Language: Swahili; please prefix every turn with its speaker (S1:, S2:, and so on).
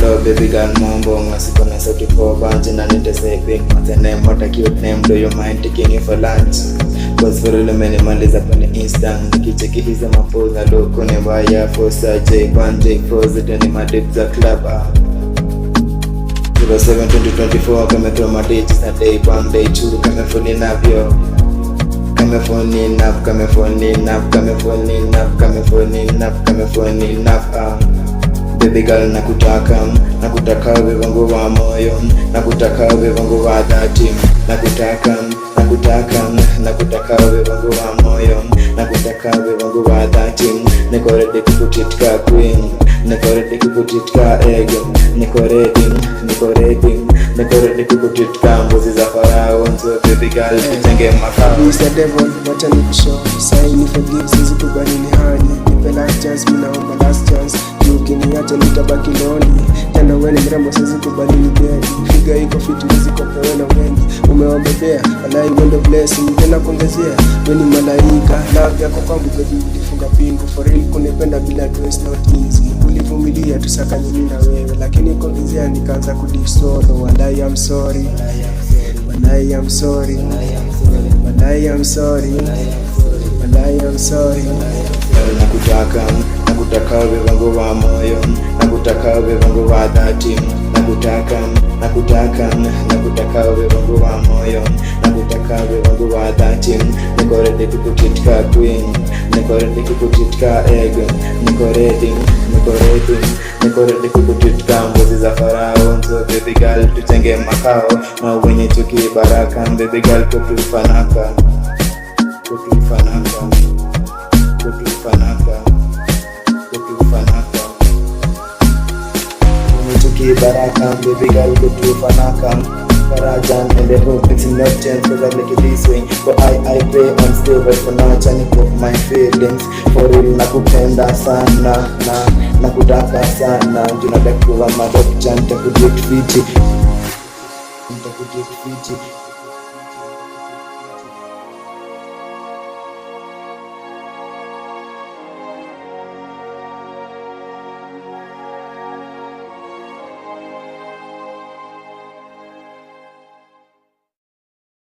S1: Hello baby girl, mambo masiko na sauti for bunch na nite say big what's the name, what a cute name, do you mind taking you for lunch? Cause for real menimaliza kwenye Insta nikicheki hizo mapoza na look kwenye waya Fosa J1 J4 zote ni madip za club 07-2024 kame throw my digits na day 1 day 2 kame phone navyo kame phone enough kame phone enough kame phone enough kame phone enough kame phone enough baby girl nakutaka wewe wangu wa moyo nakutaka wewe wangu wa dhati nakutaka wewe wangu wa moyo nakutaka wewe wangu wa dhati niko ready kukutika queen niko ready kukutika egg niko ready kukutika mbuzi za farao nzo baby girl tutenge makao
S2: Mr. Devil wacha nikushow sign forgive sisi kubadili hali nipe last chance mimi naomba last chance ukiniacha nitabaki lonely tena wewe ni mrembo sisi kubadili bed figa iko fit ziko pewe na wengi umeombea walai wendo blessing tena kuongezea wewe ni malaika love yako kwangu baby ulifunga pingu for real kunipenda bila dress not easy ulivumilia tusakanye mimi na wewe lakini kuongezea nikaanza kudisolo walai I'm sorry walai I'm sorry walai I'm sorry walai I'm sorry
S1: nakutaka wewe wangu wa moyo nakutaka wewe wangu wa dhati nakutaka wewe wangu wa moyo nakutaka wewe wangu wa dhati niko ready kukutika queen niko ready kukutika egg niko ready kukutika mbuzi za farao nzo baby girl tutenge makao na wenye chuki baraka baby girl kutufanaka baraka baby girl kutufanaka Farajan and the hope it's in love chance cause I like it this way but I pray I'm still right for now chani pop my feelings for real nakupenda sana nakutaka sana tunataka kuwa madop chanta kujit fiti